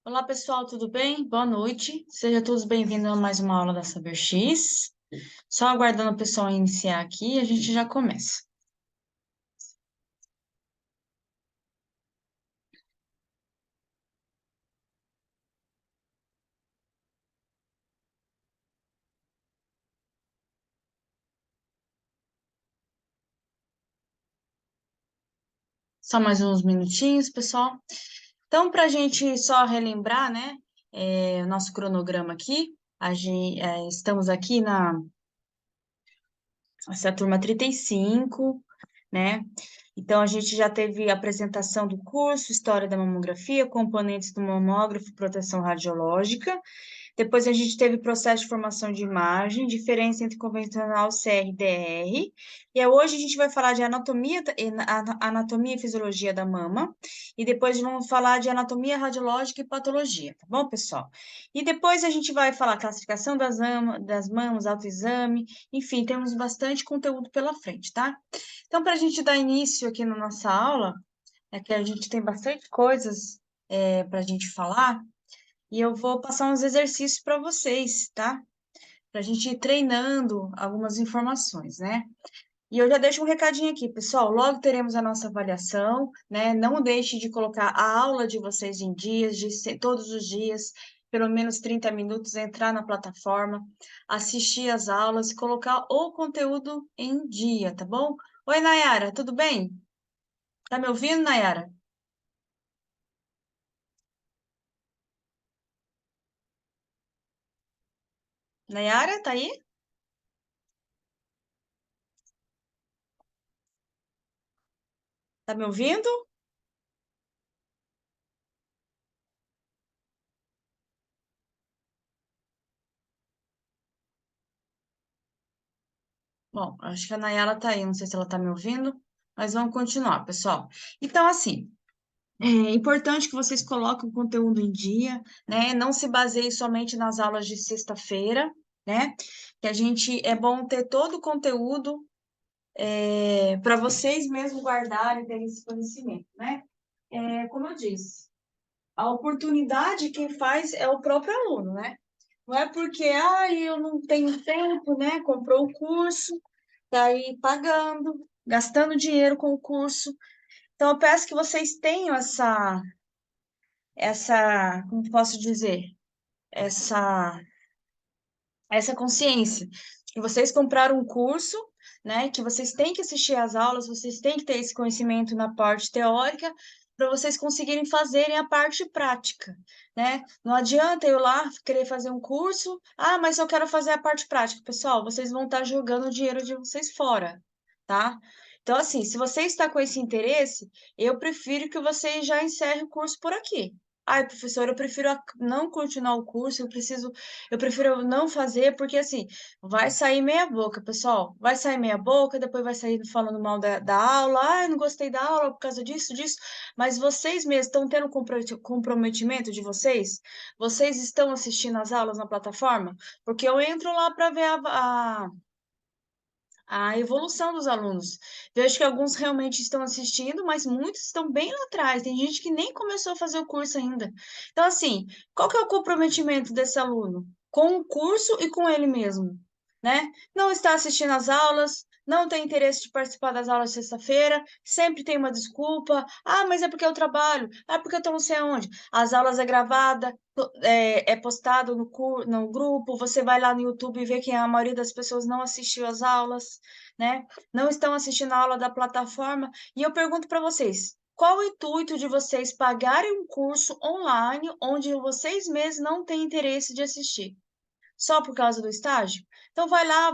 Olá, pessoal, tudo bem? Boa noite. Sejam todos bem-vindos a mais uma aula da SaberX. Só aguardando o pessoal iniciar aqui e a gente já começa. Só mais uns minutinhos, pessoal. Então, para a gente só relembrar, né, o nosso cronograma aqui, estamos aqui essa é a turma 35, né? Então, a gente já teve a apresentação do curso, História da Mamografia, componentes do mamógrafo, proteção radiológica. Depois a gente teve processo de formação de imagem, diferença entre convencional CR e DR. Hoje a gente vai falar de anatomia e fisiologia da mama. E depois vamos falar de anatomia radiológica e patologia, tá bom, pessoal? E depois a gente vai falar classificação das mamas, autoexame, enfim, temos bastante conteúdo pela frente, tá? Então, para a gente dar início aqui na nossa aula, é que a gente tem bastante coisas para a gente falar. E eu vou passar uns exercícios para vocês, tá? Para a gente ir treinando algumas informações, né? E eu já deixo um recadinho aqui, pessoal. Logo teremos a nossa avaliação, né? Não deixe de colocar a aula de vocês em dias, todos os dias, pelo menos 30 minutos, entrar na plataforma, assistir as aulas e colocar o conteúdo em dia, tá bom? Oi, Nayara, tudo bem? Tá me ouvindo, Nayara? Nayara, tá aí? Tá me ouvindo? Bom, acho que a Nayara tá aí, não sei se ela tá me ouvindo, mas vamos continuar, pessoal. Então, assim, é importante que vocês coloquem o conteúdo em dia, né? Não se baseie somente nas aulas de sexta-feira, né? Que a gente é bom ter todo o conteúdo para vocês mesmos guardarem, terem esse conhecimento, né? Como eu disse, a oportunidade quem faz é o próprio aluno, né? Não é porque, eu não tenho tempo, né? Comprou o curso, tá aí pagando, gastando dinheiro com o curso. Então, eu peço que vocês tenham como posso dizer, essa, essa consciência. Que vocês compraram um curso, né? Que vocês têm que assistir às aulas, vocês têm que ter esse conhecimento na parte teórica para vocês conseguirem fazerem a parte prática, né? Não adianta eu lá querer fazer um curso, mas eu quero fazer a parte prática. Pessoal, vocês vão estar jogando o dinheiro de vocês fora, tá? Então, assim, se você está com esse interesse, eu prefiro que você já encerre o curso por aqui. Ai, professor, eu prefiro não continuar o curso, eu prefiro não fazer, porque assim, vai sair meia boca, pessoal. Vai sair meia boca, depois vai sair falando mal da aula. Ai, não gostei da aula por causa disso, disso. Mas vocês mesmos estão tendo comprometimento de vocês? Vocês estão assistindo as aulas na plataforma? Porque eu entro lá para ver a evolução dos alunos. Vejo que alguns realmente estão assistindo, mas muitos estão bem lá atrás. Tem gente que nem começou a fazer o curso ainda. Então, assim, qual que é o comprometimento desse aluno? Com o curso e com ele mesmo, né? Não está assistindo às aulas, não tem interesse de participar das aulas de sexta-feira, sempre tem uma desculpa. Mas é porque eu trabalho, porque eu estou não sei aonde. As aulas é gravada, é postado no grupo, você vai lá no YouTube e vê que a maioria das pessoas não assistiu às aulas, né? Não estão assistindo a aula da plataforma. E eu pergunto para vocês, qual o intuito de vocês pagarem um curso online onde vocês mesmos não têm interesse de assistir? Só por causa do estágio? Então vai lá,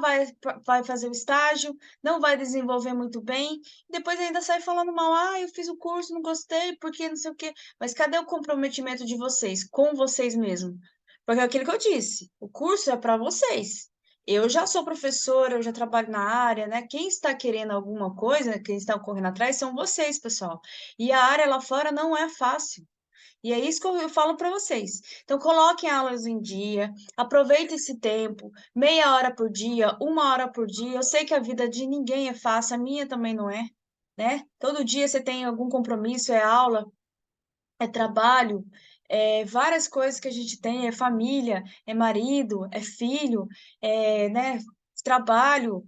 vai fazer o estágio, não vai desenvolver muito bem, depois ainda sai falando mal, eu fiz o curso, não gostei, porque não sei o quê. Mas cadê o comprometimento de vocês com vocês mesmos? Porque é aquilo que eu disse, o curso é para vocês. Eu já sou professora, eu já trabalho na área, né? Quem está querendo alguma coisa, quem está correndo atrás, são vocês, pessoal. E a área lá fora não é fácil. E é isso que eu falo para vocês. Então, coloquem aulas em dia, aproveite esse tempo, meia hora por dia, uma hora por dia. Eu sei que a vida de ninguém é fácil, a minha também não é, né? Todo dia você tem algum compromisso, é aula, é trabalho, várias coisas que a gente tem, é família, é marido, é filho, né, trabalho,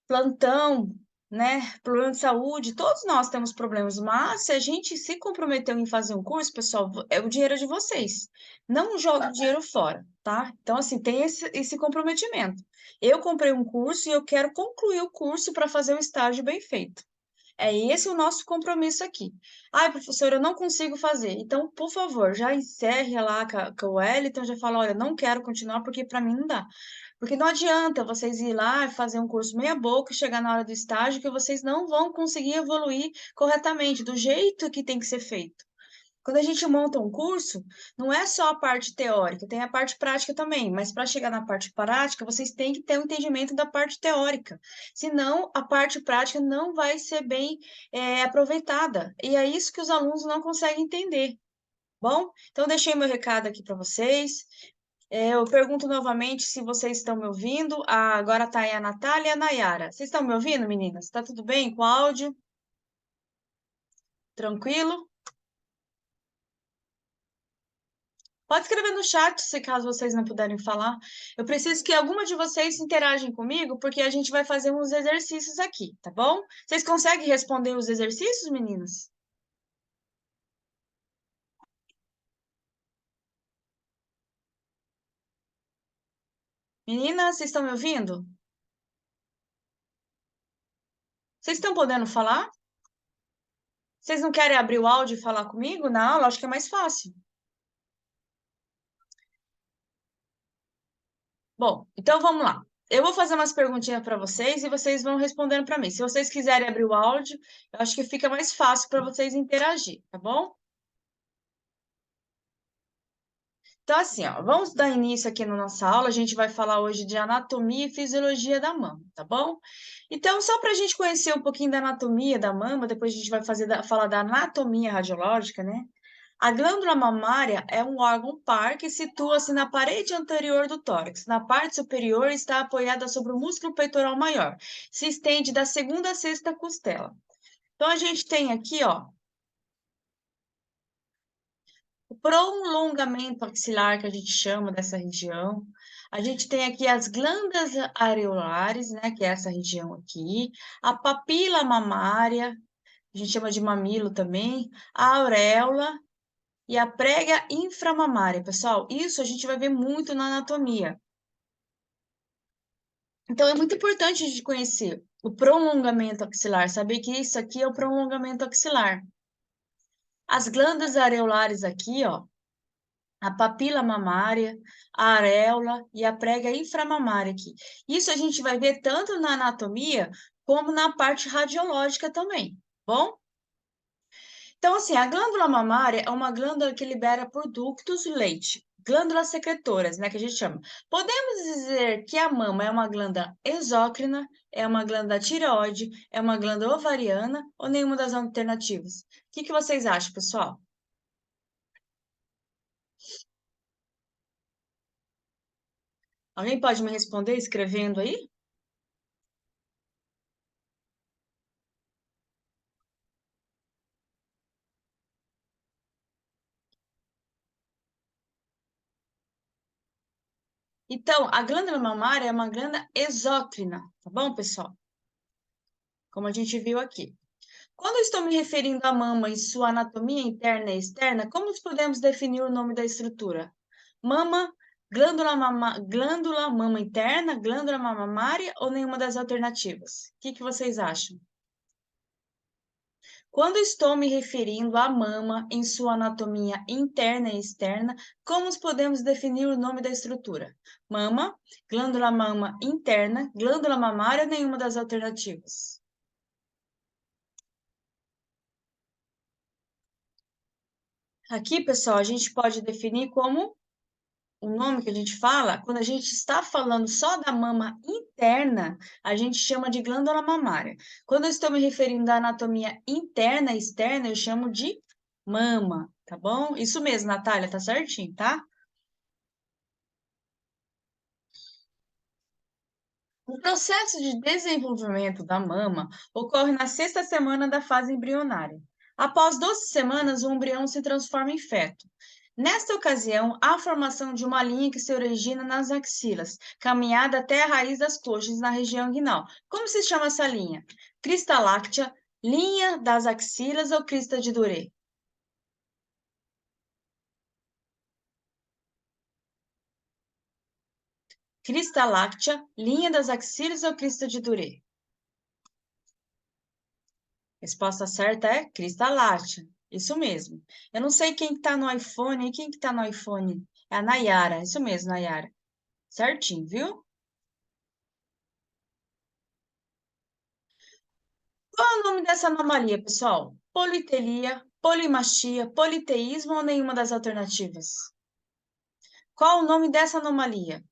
plantão, né, problema de saúde, todos nós temos problemas, mas se a gente se comprometeu em fazer um curso, pessoal, é o dinheiro de vocês. Não jogue o dinheiro fora, tá? Então, assim, tem esse comprometimento. Eu comprei um curso e eu quero concluir o curso para fazer o estágio bem feito. É esse o nosso compromisso aqui. Ai, professora, eu não consigo fazer. Então, por favor, já encerre lá com o Wellington, já fala, olha, não quero continuar porque para mim não dá. Porque não adianta vocês ir lá e fazer um curso meia boca e chegar na hora do estágio que vocês não vão conseguir evoluir corretamente, do jeito que tem que ser feito. Quando a gente monta um curso, não é só a parte teórica, tem a parte prática também, mas para chegar na parte prática, vocês têm que ter um entendimento da parte teórica, senão a parte prática não vai ser bem aproveitada. E é isso que os alunos não conseguem entender. Bom, então deixei meu recado aqui para vocês. Eu pergunto novamente se vocês estão me ouvindo. Agora está aí a Natália e a Nayara. Vocês estão me ouvindo, meninas? Está tudo bem com o áudio? Tranquilo? Pode escrever no chat, se caso vocês não puderem falar. Eu preciso que alguma de vocês interagem comigo, porque a gente vai fazer uns exercícios aqui, tá bom? Vocês conseguem responder os exercícios, meninas? Meninas, vocês estão me ouvindo? Vocês estão podendo falar? Vocês não querem abrir o áudio e falar comigo na aula? Acho que é mais fácil. Bom, então vamos lá. Eu vou fazer umas perguntinhas para vocês e vocês vão respondendo para mim. Se vocês quiserem abrir o áudio, eu acho que fica mais fácil para vocês interagir, tá bom? Então, assim, ó, vamos dar início aqui na nossa aula. A gente vai falar hoje de anatomia e fisiologia da mama, tá bom? Então, só para a gente conhecer um pouquinho da anatomia da mama, depois a gente vai falar da anatomia radiológica, né? A glândula mamária é um órgão par que situa-se na parede anterior do tórax. Na parte superior está apoiada sobre o músculo peitoral maior. Se estende da segunda à sexta costela. Então, a gente tem aqui, ó, o prolongamento axilar, que a gente chama dessa região. A gente tem aqui as glândulas areolares, né, que é essa região aqui. A papila mamária, a gente chama de mamilo também. A auréola e a prega inframamária, pessoal. Isso a gente vai ver muito na anatomia. Então, é muito importante a gente conhecer o prolongamento axilar, saber que isso aqui é o prolongamento axilar. As glândulas areolares aqui, ó, a papila mamária, a areola e a prega inframamária aqui. Isso a gente vai ver tanto na anatomia como na parte radiológica também, bom? Então, assim, a glândula mamária é uma glândula que libera por ductos leite, glândulas secretoras, né, que a gente chama. Podemos dizer que a mama é uma glândula exócrina, é uma glândula tireoide, é uma glândula ovariana ou nenhuma das alternativas? O que vocês acham, pessoal? Alguém pode me responder escrevendo aí? Então, a glândula mamária é uma glândula exócrina, tá bom, pessoal? Como a gente viu aqui. Quando eu estou me referindo à mama e sua anatomia interna e externa, como podemos definir o nome da estrutura? Mama, glândula mama interna, glândula mamária ou nenhuma das alternativas? O que vocês acham? Quando estou me referindo à mama em sua anatomia interna e externa, como podemos definir o nome da estrutura? Mama, glândula mama interna, glândula mamária ou nenhuma das alternativas? Aqui, pessoal, a gente pode definir como o nome que a gente fala, quando a gente está falando só da mama interna, a gente chama de glândula mamária. Quando eu estou me referindo à anatomia interna e externa, eu chamo de mama, tá bom? Isso mesmo, Natália, tá certinho, tá? O processo de desenvolvimento da mama ocorre na sexta semana da fase embrionária. Após 12 semanas, o embrião se transforma em feto. Nesta ocasião, há a formação de uma linha que se origina nas axilas, caminhada até a raiz das coxas na região inguinal. Como se chama essa linha? Crista láctea, linha das axilas ou crista de Doré? Crista láctea, linha das axilas ou crista de Doré? Resposta certa é crista láctea. Isso mesmo. Eu não sei quem está no iPhone. Quem que está no iPhone? É a Nayara. Isso mesmo, Nayara. Certinho, viu? Qual é o nome dessa anomalia, pessoal? Politelia, polimastia, politeísmo ou nenhuma das alternativas? Qual o nome dessa anomalia?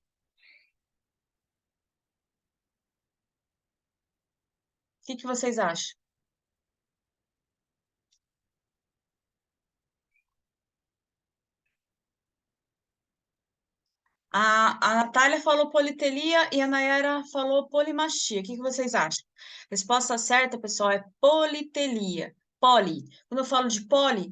O que que vocês acham? A Natália falou politelia e a Nayara falou polimastia. O que que vocês acham? Resposta certa, pessoal, é politelia. Poli. Quando eu falo de poli,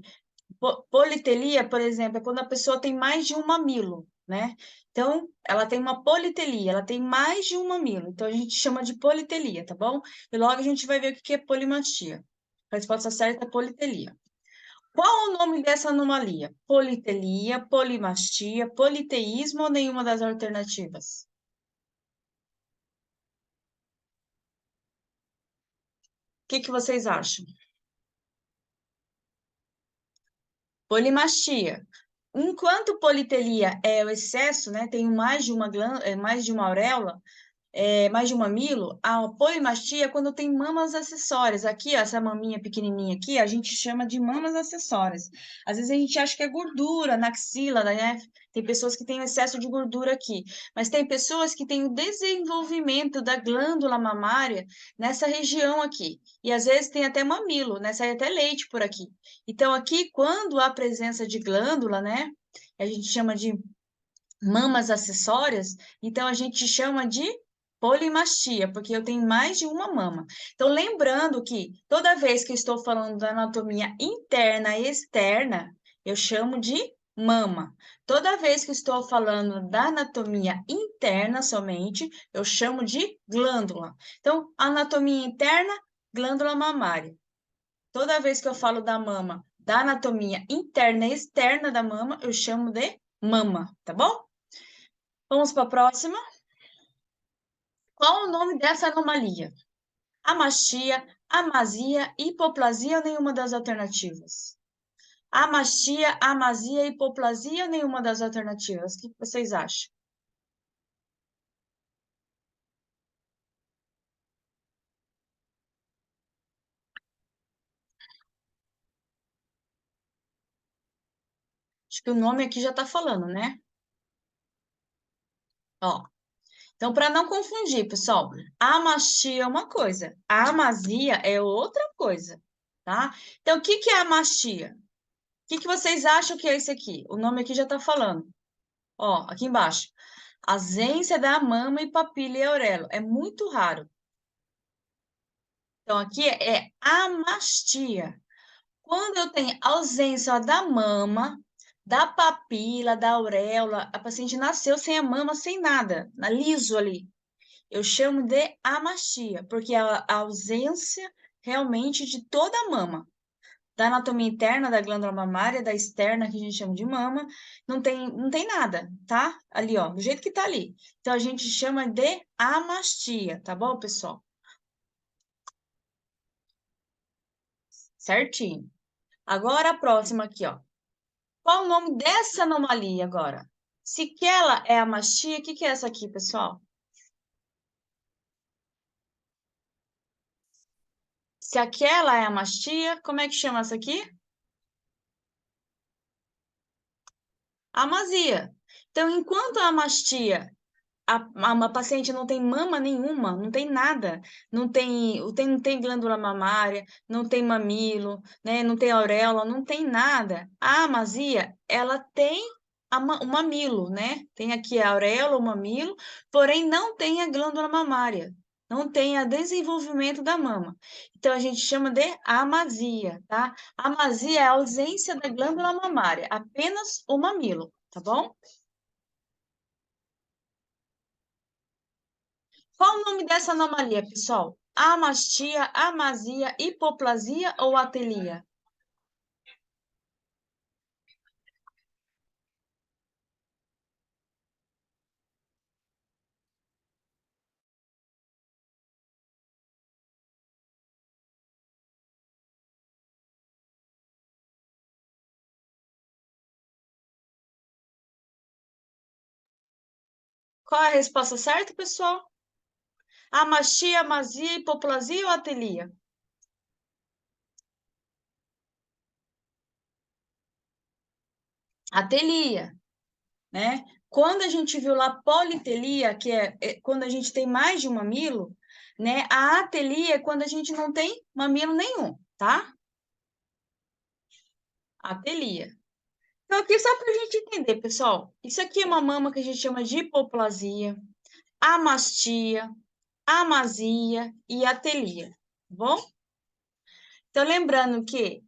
politelia, por exemplo, é quando a pessoa tem mais de um mamilo, né? Então, ela tem uma politelia, ela tem mais de um mamilo. Então, a gente chama de politelia, tá bom? E logo a gente vai ver o que é polimastia. A resposta certa é politelia. Qual o nome dessa anomalia? Politelia, polimastia, politeísmo ou nenhuma das alternativas? O que que vocês acham? Polimastia. Enquanto politelia é o excesso, né? Tem mais de uma mais de uma auréola, mais de um mamilo, a polimastia é quando tem mamas acessórias. Aqui, ó, essa maminha pequenininha aqui, a gente chama de mamas acessórias. Às vezes a gente acha que é gordura na axila, né? Tem pessoas que têm excesso de gordura aqui, mas tem pessoas que têm o desenvolvimento da glândula mamária nessa região aqui. E às vezes tem até mamilo, né? Sai até leite por aqui. Então, aqui, quando há presença de glândula, né? A gente chama de mamas acessórias, então a gente chama de polimastia, porque eu tenho mais de uma mama. Então, lembrando que toda vez que eu estou falando da anatomia interna e externa, eu chamo de mama. Toda vez que estou falando da anatomia interna somente, eu chamo de glândula. Então, anatomia interna, glândula mamária. Toda vez que eu falo da mama, da anatomia interna e externa da mama, eu chamo de mama, tá bom? Vamos para a próxima. Qual o nome dessa anomalia? Amastia, amasia, hipoplasia ou nenhuma das alternativas? Amastia, amasia, hipoplasia ou nenhuma das alternativas? O que vocês acham? Acho que o nome aqui já está falando, né? Ó, então, para não confundir, pessoal, amastia é uma coisa, a amasia é outra coisa, tá? Então, o que que é amastia? O que que vocês acham que é isso aqui? O nome aqui já está falando. Ó, aqui embaixo. Ausência da mama e papila e auréola. É muito raro. Então, aqui é amastia. Quando eu tenho ausência da mama, da papila, da auréola, a paciente nasceu sem a mama, sem nada, liso ali. Eu chamo de amastia, porque é a ausência realmente de toda a mama. Da anatomia interna da glândula mamária, da externa, que a gente chama de mama, não tem nada, tá? Ali, ó, do jeito que tá ali. Então, a gente chama de amastia, tá bom, pessoal? Certinho. Agora, a próxima aqui, ó. Qual o nome dessa anomalia agora? Se aquela é amastia, o que que é essa aqui, pessoal? Se aquela é amastia, como é que chama essa aqui? Amasia. Então, enquanto a amastia a paciente não tem mama nenhuma, não tem nada, não tem glândula mamária, não tem mamilo, né, não tem auréola, não tem nada. A amasia, ela tem o mamilo, né? Tem aqui a auréola, o mamilo, porém não tem a glândula mamária. não tenha desenvolvimento da mama. Então, a gente chama de amasia, tá? Amasia é a ausência da glândula mamária, apenas o mamilo, tá bom? Qual o nome dessa anomalia, pessoal? Amastia, amasia, hipoplasia ou atelia? Qual é a resposta certa, pessoal? Amastia, amasia, hipoplasia ou atelia? Atelia, né? Quando a gente viu lá politelia, que é quando a gente tem mais de um mamilo, né? A atelia é quando a gente não tem mamilo nenhum, tá? Atelia. Então, aqui só para a gente entender, pessoal, isso aqui é uma mama que a gente chama de hipoplasia, amastia, amasia e atelia, tá bom? Então, lembrando que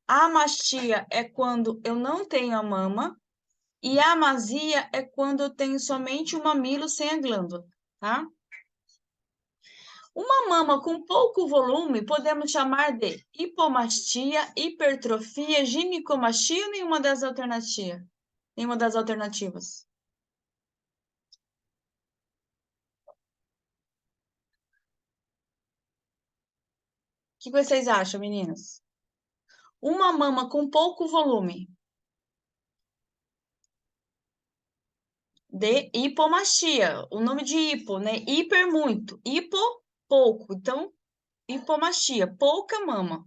a amastia é quando eu não tenho a mama e a amasia é quando eu tenho somente o mamilo sem a glândula, tá? Uma mama com pouco volume podemos chamar de hipomastia, hipertrofia, ginecomastia ou nenhuma das alternativas? Nenhuma das alternativas. O que vocês acham, meninas? Uma mama com pouco volume de hipomastia. O nome de hipo, né? Hiper muito. Hipo, pouco. Então, hipomastia, pouca mama.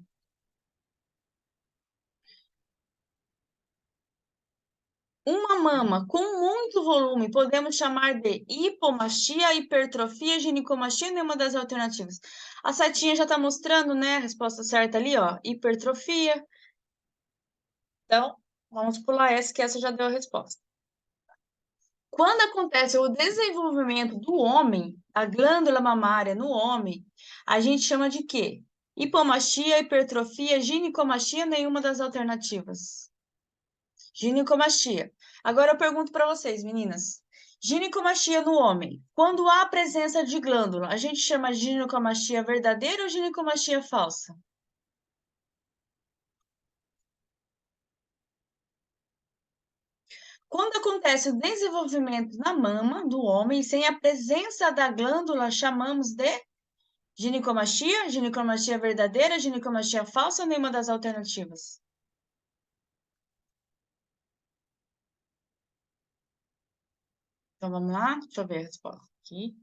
Uma mama com muito volume podemos chamar de hipomastia, hipertrofia, ginecomastia, nenhuma das alternativas. A setinha já está mostrando, né, a resposta certa ali, ó, hipertrofia. Então, vamos pular essa, que essa já deu a resposta. Quando acontece o desenvolvimento do homem, a glândula mamária no homem, a gente chama de quê? Hipomastia, hipertrofia, ginecomastia, nenhuma das alternativas. Ginecomastia. Agora eu pergunto para vocês, meninas. Ginecomastia no homem. Quando há presença de glândula, a gente chama de ginecomastia verdadeira ou ginecomastia falsa? Quando acontece o desenvolvimento na mama do homem sem a presença da glândula, chamamos de ginecomastia, ginecomastia verdadeira, ginecomastia falsa ou nenhuma das alternativas? Então vamos lá, deixa eu ver a resposta aqui.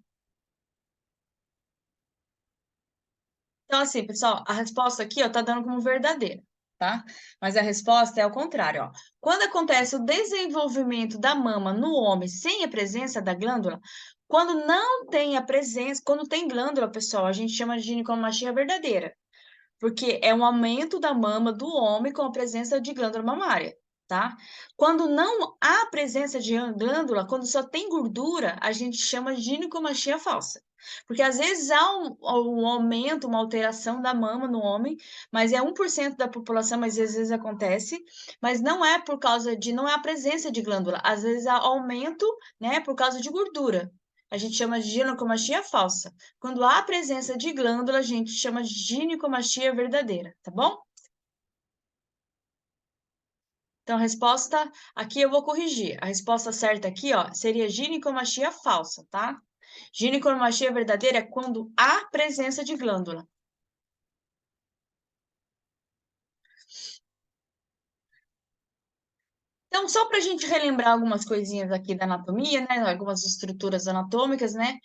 Então, assim, pessoal, a resposta aqui, ó, tá dando como verdadeira, tá? Mas a resposta é ao contrário, ó. Quando acontece o desenvolvimento da mama no homem sem a presença da glândula, quando não tem a presença, quando tem glândula, pessoal, a gente chama de ginecomastia verdadeira, porque é um aumento da mama do homem com a presença de glândula mamária, tá? Quando não há presença de glândula, quando só tem gordura, a gente chama de ginecomastia falsa. Porque às vezes há um aumento, uma alteração da mama no homem, mas é 1% da população, mas às vezes acontece, mas não é por causa de, não é a presença de glândula, às vezes há aumento, né, por causa de gordura. A gente chama de ginecomastia falsa. Quando há presença de glândula, a gente chama de ginecomastia verdadeira, tá bom? Então, a resposta aqui eu vou corrigir. A resposta certa aqui, ó, seria ginecomastia falsa, tá? Ginecomastia verdadeira é quando há presença de glândula. Então, só para a gente relembrar algumas coisinhas aqui da anatomia, né? Algumas estruturas anatômicas, né?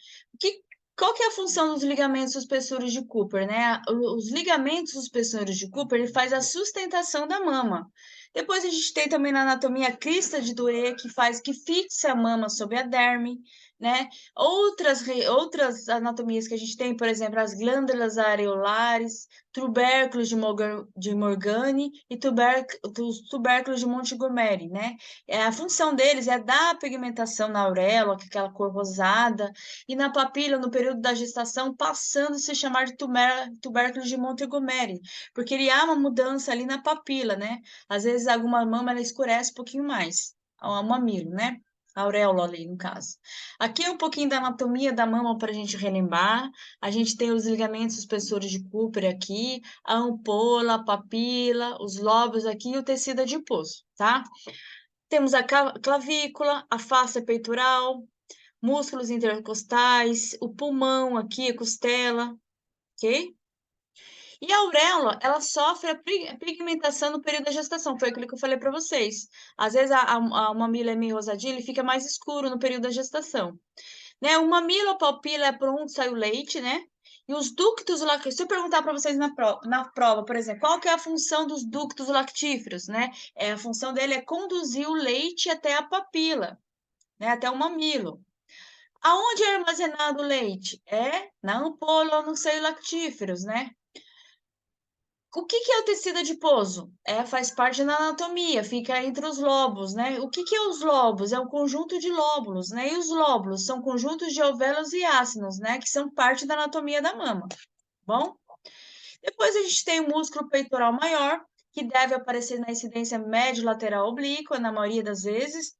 Qual que é a função dos ligamentos suspensores de Cooper, né? Os ligamentos suspensores de Cooper, ele faz a sustentação da mama. Depois a gente tem também na anatomia a crista de Duret, que faz que fixa a mama sobre a derme, né? Outras anatomias que a gente tem, por exemplo, as glândulas areolares, tubérculos de Morgane e os tubérculos de Montgomery, né? A função deles é dar pigmentação na auréola, que é aquela cor rosada, e na papila, no período da gestação, passando a se chamar de tubérculos de Montgomery, porque ele há uma mudança ali na papila, né? Às vezes alguma mama ela escurece um pouquinho mais, o mamilo, né? A auréola ali, no caso. Aqui é um pouquinho da anatomia da mama para a gente relembrar. A gente tem os ligamentos suspensores de Cooper aqui, a ampola, a papila, os lóbulos aqui e o tecido adiposo, tá? Temos a clavícula, a face peitoral, músculos intercostais, o pulmão aqui, a costela, ok? E a auréola, ela sofre a pigmentação no período da gestação, foi aquilo que eu falei para vocês. Às vezes a mamilo é meio rosadinho, ele fica mais escuro no período da gestação. Né? O mamilo, a papila é por onde sai o leite, né? E os ductos lactíferos, se eu perguntar para vocês na prova, por exemplo, qual que é a função dos ductos lactíferos, né? A função dele é conduzir o leite até a papila, né? Até o mamilo. Aonde é armazenado o leite? É na ampola ou no seio lactíferos, né? O que que é o tecido adiposo? Faz parte da anatomia, fica entre os lóbulos, né? O que que é os lóbulos? É um conjunto de lóbulos, né? E os lóbulos são conjuntos de alvéolos e ácinos, né? Que são parte da anatomia da mama, bom? Depois a gente tem o músculo peitoral maior, que deve aparecer na incidência médio-lateral oblíqua, na maioria das vezes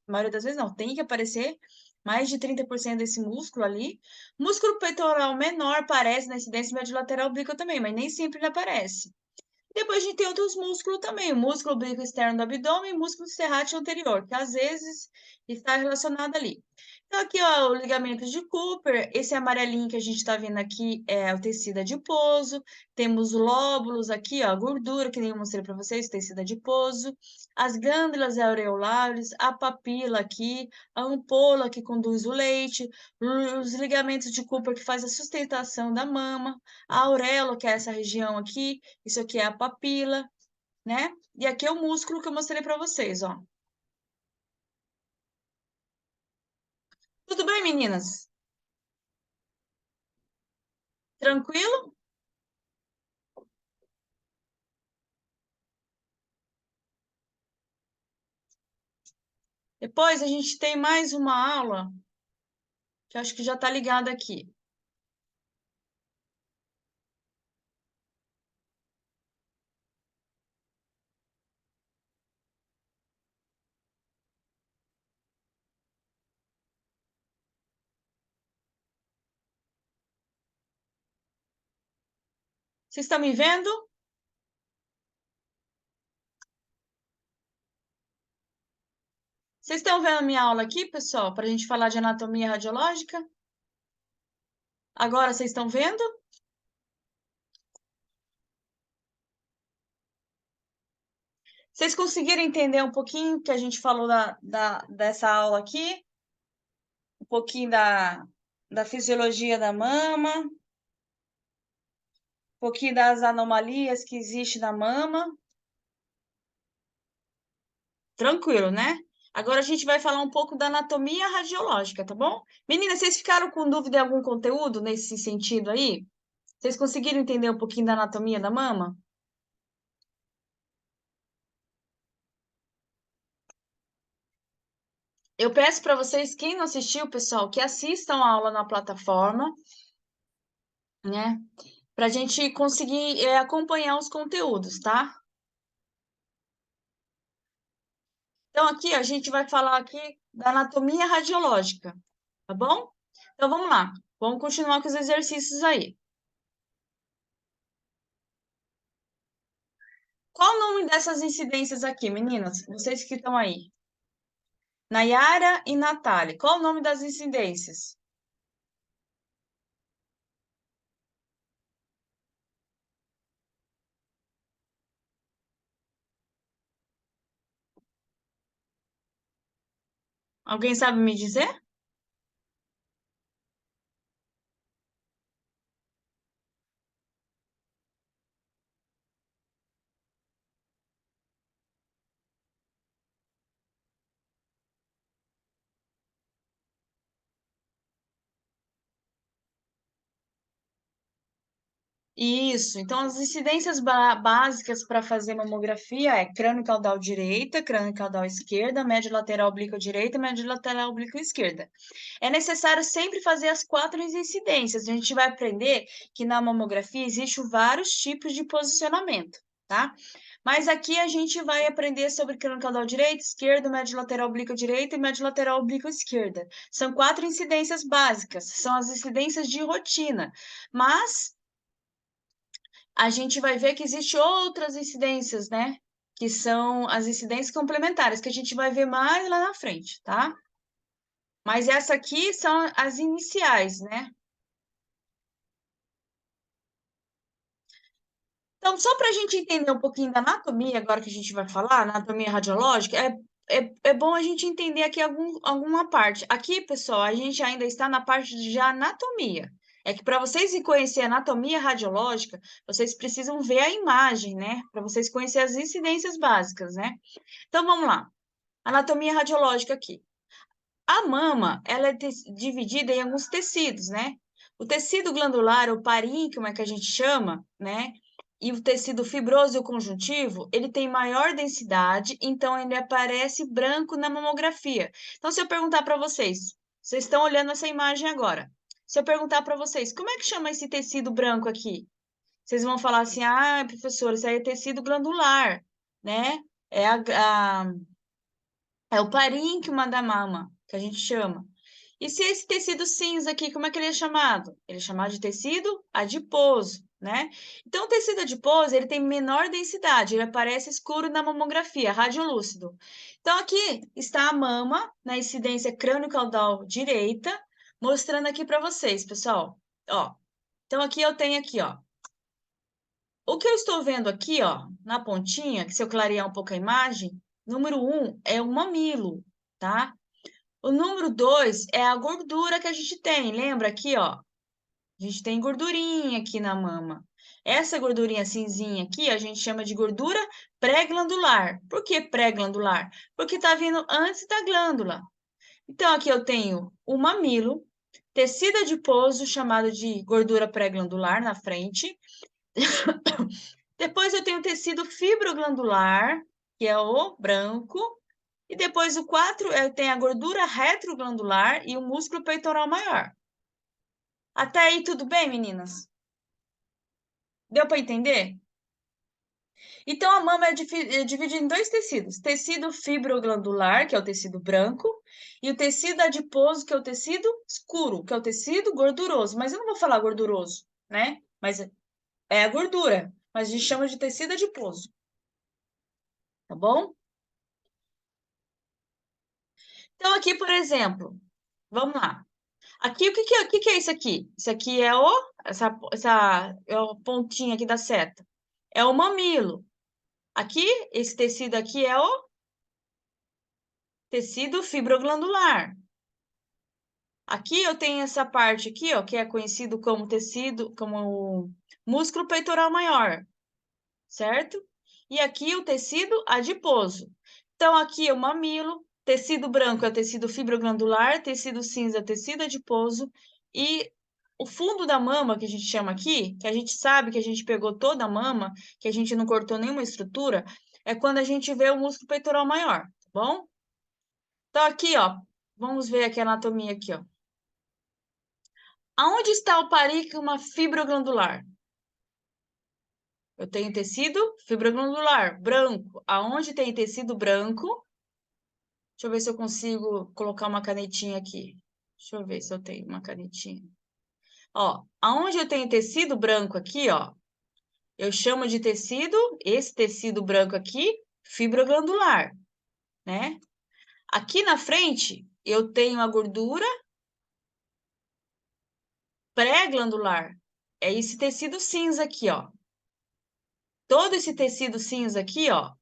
não, tem que aparecer mais de 30% desse músculo ali. Músculo peitoral menor aparece na incidência médio-lateral oblíqua também, mas nem sempre ele aparece. Depois a gente tem outros músculos também, o músculo oblíquo externo do abdômen e o músculo serrátil anterior, que às vezes está relacionado ali. Então, aqui, ó, o ligamento de Cooper, esse amarelinho que a gente está vendo aqui é o tecido adiposo, temos lóbulos aqui, ó, a gordura, que nem eu mostrei para vocês, tecido adiposo, as glândulas areolares, a papila aqui, a ampola que conduz o leite, os ligamentos de Cooper que faz a sustentação da mama, a auréola, que é essa região aqui, isso aqui é a papila, né? E aqui é o músculo que eu mostrei para vocês, ó. Tudo bem, meninas? Tranquilo? Depois a gente tem mais uma aula que eu acho que já está ligada aqui. Vocês estão me vendo? Vocês estão vendo a minha aula aqui, pessoal, para a gente falar de anatomia radiológica? Agora vocês estão vendo? Vocês conseguiram entender um pouquinho que a gente falou dessa aula aqui? Um pouquinho da fisiologia da mama, um pouquinho das anomalias que existem na mama. Tranquilo, né? Agora a gente vai falar um pouco da anatomia radiológica, tá bom? Meninas, vocês ficaram com dúvida em algum conteúdo nesse sentido aí? Vocês conseguiram entender um pouquinho da anatomia da mama? Eu peço para vocês, quem não assistiu, pessoal, que assistam a aula na plataforma, né? Para a gente conseguir acompanhar os conteúdos, tá? Então, aqui a gente vai falar aqui da anatomia radiológica, tá bom? Então, vamos lá. Vamos continuar com os exercícios aí. Qual o nome dessas incidências aqui, meninas? Vocês que estão aí. Nayara e Natália. Qual o nome das incidências? Alguém sabe me dizer? Isso. Então, as incidências básicas para fazer mamografia é crânio caudal direita, crânio caudal esquerda, médio lateral oblíqua direita, médio lateral oblíqua esquerda. É necessário sempre fazer as 4 incidências. A gente vai aprender que na mamografia existem vários tipos de posicionamento, tá? Mas aqui a gente vai aprender sobre crânio caudal direito, esquerdo, médio lateral oblíqua direita e médio lateral oblíqua esquerda. São 4 incidências básicas, são as incidências de rotina. Mas a gente vai ver que existem outras incidências, né? Que são as incidências complementares, que a gente vai ver mais lá na frente, tá? Mas essa aqui são as iniciais, né? Então, só para a gente entender um pouquinho da anatomia, agora que a gente vai falar, anatomia radiológica, é bom a gente entender aqui alguma parte. Aqui, pessoal, a gente ainda está na parte de anatomia. É que para vocês conhecer a anatomia radiológica, vocês precisam ver a imagem, né? Para vocês conhecerem as incidências básicas, né? Então, vamos lá. Anatomia radiológica aqui. A mama, ela é dividida em alguns tecidos, né? O tecido glandular, o parênquima, que a gente chama, né? E o tecido fibroso e o conjuntivo, ele tem maior densidade, então ele aparece branco na mamografia. Então, se eu perguntar para vocês, vocês estão olhando essa imagem agora. Se eu perguntar para vocês, como é que chama esse tecido branco aqui? Vocês vão falar assim, ah, professor, isso aí é tecido glandular, né? É é o parênquima da mama, que a gente chama. E se esse tecido cinza aqui, como é que ele é chamado? Ele é chamado de tecido adiposo, né? Então, o tecido adiposo, ele tem menor densidade, ele aparece escuro na mamografia, radiolúcido. Então, aqui está a mama, na incidência crânio-caudal direita, mostrando aqui para vocês, pessoal. Ó, então, aqui eu tenho aqui, ó. O que eu estou vendo aqui, ó, na pontinha, que se eu clarear um pouco a imagem, número 1 é o mamilo, tá? O número 2 é a gordura que a gente tem. Lembra aqui, ó? A gente tem gordurinha aqui na mama. Essa gordurinha cinzinha aqui, a gente chama de gordura pré-glandular. Por que pré-glandular? Porque tá vindo antes da glândula. Então, aqui eu tenho o mamilo, tecido adiposo, chamado de gordura pré-glandular na frente. Depois eu tenho o tecido fibroglandular, que é o branco. E depois o 4 tem a gordura retroglandular e o músculo peitoral maior. Até aí tudo bem, meninas? Deu para entender? Então a mama é dividida em dois tecidos: tecido fibroglandular, que é o tecido branco, e o tecido adiposo, que é o tecido escuro, que é o tecido gorduroso. Mas eu não vou falar gorduroso, né? Mas é a gordura, mas a gente chama de tecido adiposo, tá bom? Então aqui, por exemplo, vamos lá. Aqui, o que que é isso aqui? Isso aqui é essa é o pontinho aqui da seta. É o mamilo. Aqui, esse tecido aqui é o tecido fibroglandular. Aqui eu tenho essa parte aqui, ó, que é conhecido como tecido, como músculo peitoral maior, certo? E aqui o tecido adiposo. Então, aqui é o mamilo, tecido branco é o tecido fibroglandular, tecido cinza é o tecido adiposo, e o fundo da mama, que a gente chama aqui, que a gente sabe que a gente pegou toda a mama, que a gente não cortou nenhuma estrutura, é quando a gente vê o músculo peitoral maior, tá bom? Então, aqui, ó, vamos ver aqui a anatomia aqui, ó. Aonde está o parênquima fibroglandular? Eu tenho tecido fibroglandular branco. Aonde tem tecido branco? Deixa eu ver se eu consigo colocar uma canetinha aqui. Deixa eu ver se eu tenho uma canetinha. Ó, aonde eu tenho tecido branco aqui, ó, eu chamo de tecido, esse tecido branco aqui, fibroglandular, né? Aqui na frente, eu tenho a gordura pré-glandular. É esse tecido cinza aqui, ó. Todo esse tecido cinza aqui, ó,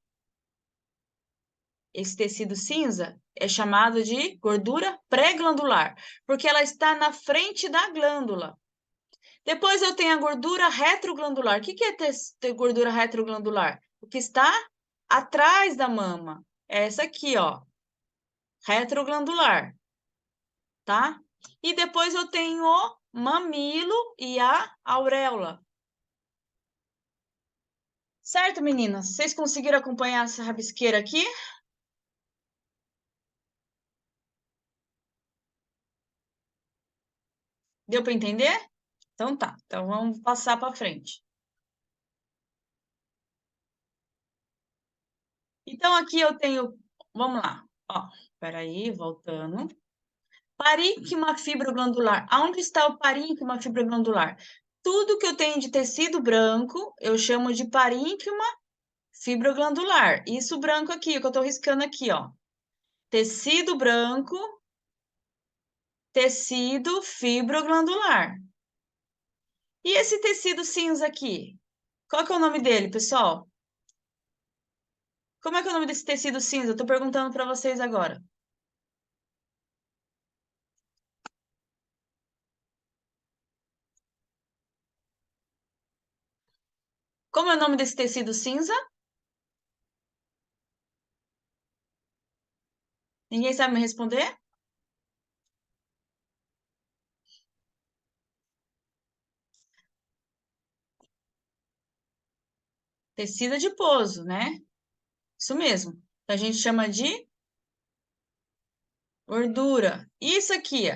esse tecido cinza é chamado de gordura pré-glandular, porque ela está na frente da glândula. Depois eu tenho a gordura retroglandular. O que é ter gordura retroglandular? O que está atrás da mama. É essa aqui, ó, retroglandular, tá? E depois eu tenho o mamilo e a auréola. Certo, meninas? Vocês conseguiram acompanhar essa rabisqueira aqui? Deu para entender? Então tá. Então vamos passar para frente. Então aqui eu tenho, vamos lá. Ó, peraí, voltando. Parínquima fibroglandular. Aonde está o parínquima fibroglandular? Tudo que eu tenho de tecido branco, eu chamo de parínquima fibroglandular. Isso branco aqui, o que eu estou riscando aqui, ó. Tecido branco, tecido fibroglandular. E esse tecido cinza aqui? Qual que é o nome dele, pessoal? Como é que é o nome desse tecido cinza? Eu tô perguntando para vocês agora. Como é o nome desse tecido cinza? Ninguém sabe me responder? Tecido adiposo, né? Isso mesmo. A gente chama de gordura. Isso aqui,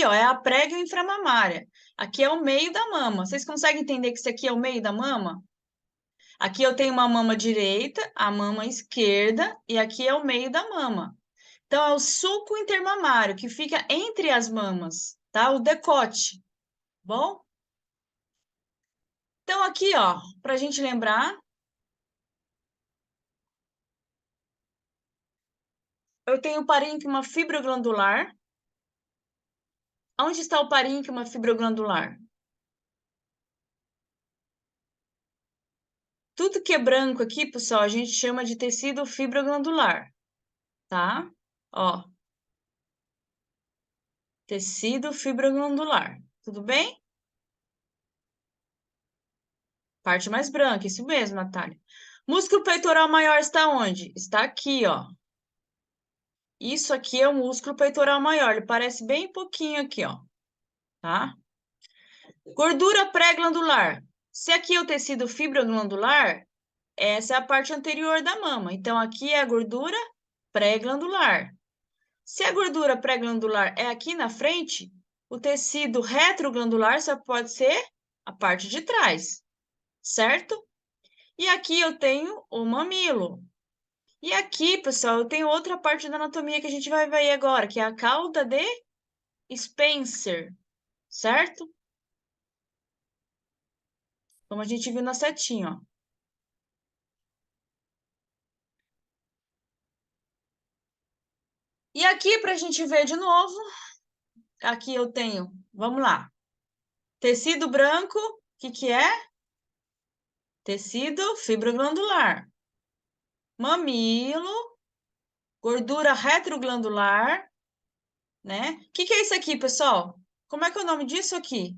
ó, é a prega inframamária. Aqui é o meio da mama. Vocês conseguem entender que isso aqui é o meio da mama? Aqui eu tenho uma mama direita, a mama esquerda, e aqui é o meio da mama. Então, é o sulco intermamário, que fica entre as mamas, tá? O decote, bom? Então, aqui, ó, para a gente lembrar, eu tenho o parênquima fibroglandular. Onde está o parênquima fibroglandular? Tudo que é branco aqui, pessoal, a gente chama de tecido fibroglandular, tá? Ó, tecido fibroglandular, tudo bem? Parte mais branca, isso mesmo, Natália. Músculo peitoral maior está onde? Está aqui, ó. Isso aqui é o músculo peitoral maior, ele parece bem pouquinho aqui, ó, tá? Gordura pré-glandular. Se aqui é o tecido fibroglandular, essa é a parte anterior da mama. Então, aqui é a gordura pré-glandular. Se a gordura pré-glandular é aqui na frente, o tecido retroglandular só pode ser a parte de trás, certo? E aqui eu tenho o mamilo. E aqui, pessoal, eu tenho outra parte da anatomia que a gente vai ver aí agora, que é a cauda de Spencer, certo? Como a gente viu na setinha, ó. E aqui, para a gente ver de novo, aqui eu tenho, vamos lá, tecido branco, o que é? Tecido fibroglandular. Mamilo, gordura retroglandular, né? O que é isso aqui, pessoal? Como é que é o nome disso aqui?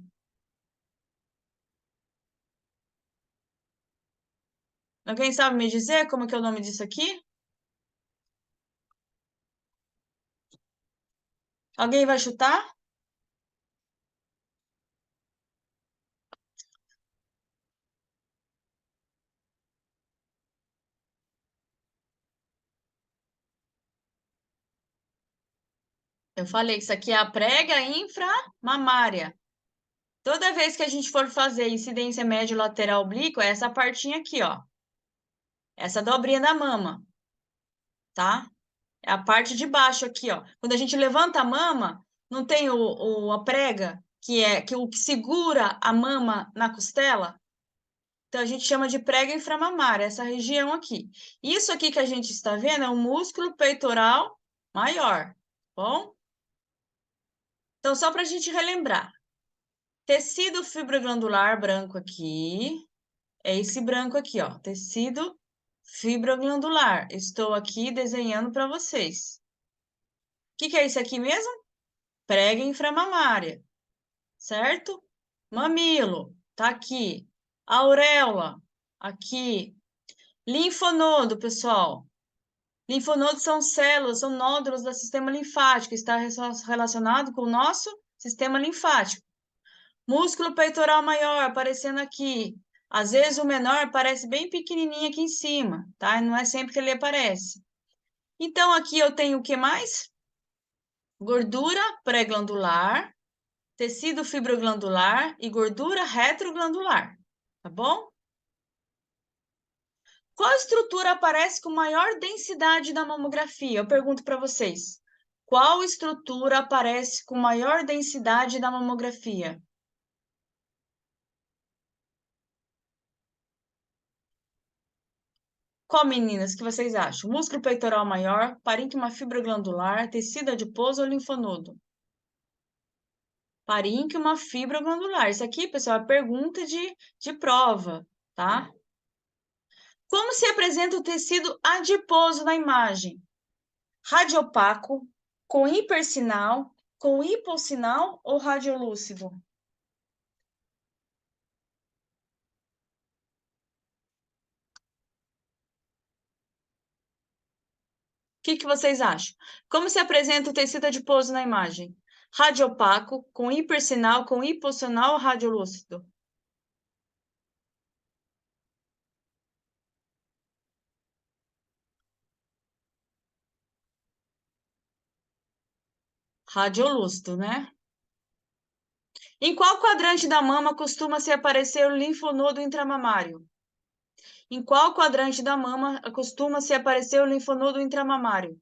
Alguém sabe me dizer como é que é o nome disso aqui? Alguém vai chutar? Eu falei que isso aqui é a prega inframamária. Toda vez que a gente for fazer incidência médio lateral oblíqua, é essa partinha aqui, ó. Essa dobrinha da mama, tá? É a parte de baixo aqui, ó. Quando a gente levanta a mama, não tem a prega, que é que o que segura a mama na costela? Então, a gente chama de prega inframamária, essa região aqui. Isso aqui que a gente está vendo é o músculo peitoral maior, tá bom? Então, só para a gente relembrar. Tecido fibroglandular branco aqui, é esse branco aqui, ó. Tecido fibroglandular. Estou aqui desenhando para vocês. O que é isso aqui mesmo? Prega inframamária, certo? Mamilo, tá aqui. Auréola, aqui. Linfonodo, pessoal. Linfonodos são células, são nódulos do sistema linfático, está relacionado com o nosso sistema linfático. Músculo peitoral maior aparecendo aqui. Às vezes o menor aparece bem pequenininho aqui em cima, tá? Não é sempre que ele aparece. Então, aqui eu tenho o que mais? Gordura pré-glandular, tecido fibroglandular e gordura retroglandular, tá bom? Qual estrutura aparece com maior densidade na mamografia? Eu pergunto para vocês. Qual estrutura aparece com maior densidade na mamografia? Qual, meninas, que vocês acham? Músculo peitoral maior, parênquima fibroglandular, tecido adiposo ou linfonodo? Parênquima fibroglandular. Isso aqui, pessoal, é pergunta de prova, tá? Como se apresenta o tecido adiposo na imagem? Radiopaco, com hipersinal, com hipossinal ou radiolúcido? O que vocês acham? Como se apresenta o tecido adiposo na imagem? Radiopaco, com hipersinal, com hipossinal ou radiolúcido? Radiolúcido, né? Em qual quadrante da mama costuma se aparecer o linfonodo intramamário? Em qual quadrante da mama costuma se aparecer o linfonodo intramamário?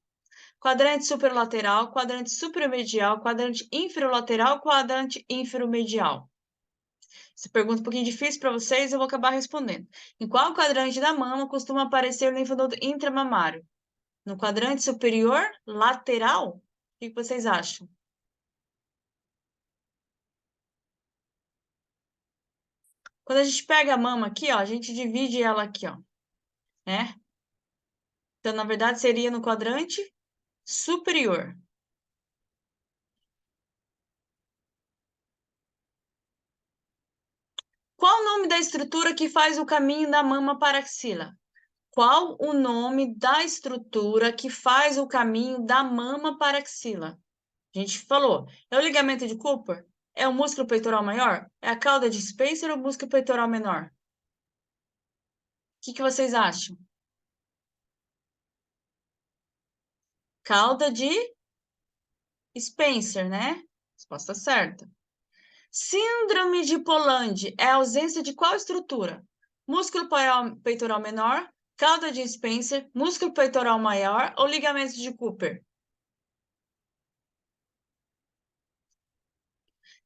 Quadrante superlateral, quadrante superomedial, quadrante inferolateral, quadrante inferomedial. Essa pergunta é um pouquinho difícil para vocês, eu vou acabar respondendo. Em qual quadrante da mama costuma aparecer o linfonodo intramamário? No quadrante superior, lateral? O que vocês acham? Quando a gente pega a mama aqui, ó, a gente divide ela aqui, ó, né? Então, na verdade, seria no quadrante superior. Qual o nome da estrutura que faz o caminho da mama para a axila? Qual o nome da estrutura que faz o caminho da mama para a axila? A gente falou, é o ligamento de Cooper? É o músculo peitoral maior? É a cauda de Spencer ou o músculo peitoral menor? O que vocês acham? Cauda de Spencer, né? Resposta certa. Síndrome de Poland é a ausência de qual estrutura? Músculo peitoral menor, cauda de Spencer, músculo peitoral maior ou ligamento de Cooper?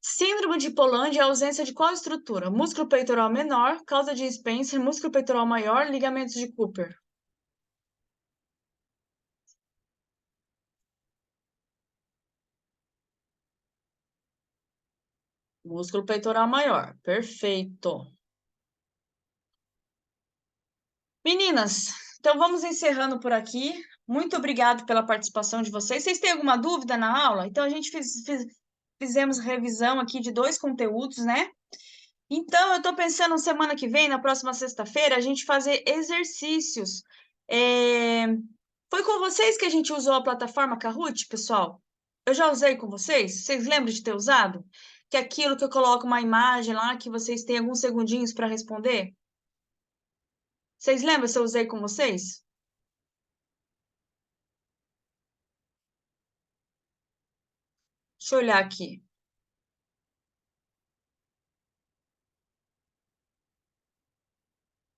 Síndrome de Poland é a ausência de qual estrutura? Músculo peitoral menor, cauda de Spencer, músculo peitoral maior, ligamentos de Cooper. Músculo peitoral maior. Perfeito. Meninas, então vamos encerrando por aqui. Muito obrigado pela participação de vocês. Vocês têm alguma dúvida na aula? Então, a gente fizemos revisão aqui de 2 conteúdos, né? Então, eu estou pensando semana que vem, na próxima sexta-feira, a gente fazer exercícios. Foi com vocês que a gente usou a plataforma Kahoot, pessoal? Eu já usei com vocês? Vocês lembram de ter usado? Que é aquilo que eu coloco uma imagem lá, que vocês têm alguns segundinhos para responder? Vocês lembram se eu usei com vocês? Deixa eu olhar aqui.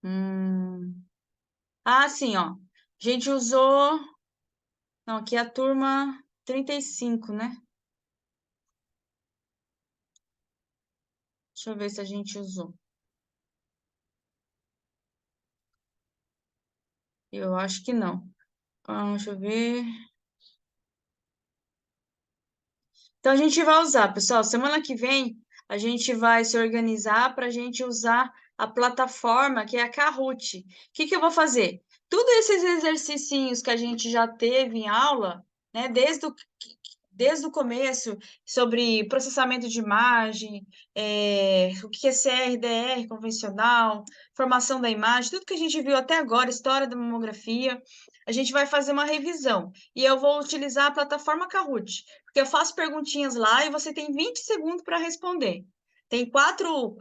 Hum... Ah, sim, ó. A gente usou... Não, aqui é a turma 35, né? Deixa eu ver se a gente usou. Eu acho que não. Deixa eu ver. Então, a gente vai usar, pessoal. Semana que vem, a gente vai se organizar para a gente usar a plataforma que é a Kahoot. O que eu vou fazer? Tudo esses exercícios que a gente já teve em aula, né, desde o começo, sobre processamento de imagem, o que é CRDR convencional, formação da imagem, tudo que a gente viu até agora, história da mamografia, a gente vai fazer uma revisão. E eu vou utilizar a plataforma Kahoot, porque eu faço perguntinhas lá e você tem 20 segundos para responder. Tem quatro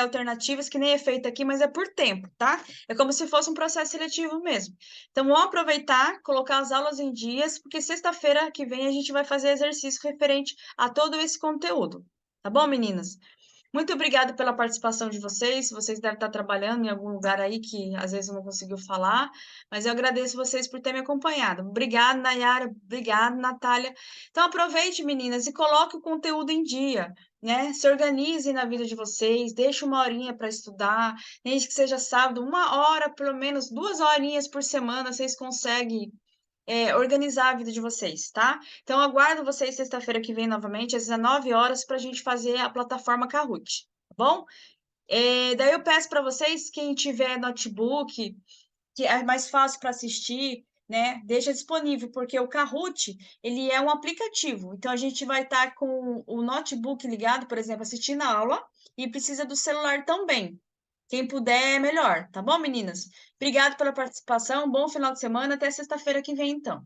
alternativas que nem é feito aqui, mas é por tempo, tá? É como se fosse um processo seletivo mesmo. Então, vamos aproveitar, colocar as aulas em dias, porque sexta-feira que vem a gente vai fazer exercício referente a todo esse conteúdo. Tá bom, meninas? Muito obrigada pela participação de vocês. Vocês devem estar trabalhando em algum lugar aí que às vezes eu não conseguiu falar, mas eu agradeço vocês por terem me acompanhado. Obrigada, Nayara. Obrigada, Natália. Então aproveite, meninas, e coloque o conteúdo em dia, né? Se organizem na vida de vocês, deixe uma horinha para estudar, nem que seja sábado, 1 hora, pelo menos 2 horinhas por semana, vocês conseguem organizar a vida de vocês, tá? Então, aguardo vocês sexta-feira que vem novamente, às 19 horas, para a gente fazer a plataforma Kahoot, tá bom? Daí eu peço para vocês, quem tiver notebook, que é mais fácil para assistir, né? Deixa disponível, porque o Kahoot, ele é um aplicativo. Então, a gente vai estar com o notebook ligado, por exemplo, assistindo a aula, e precisa do celular também. Quem puder, é melhor, tá bom, meninas? Obrigado pela participação, bom final de semana, até sexta-feira que vem, então.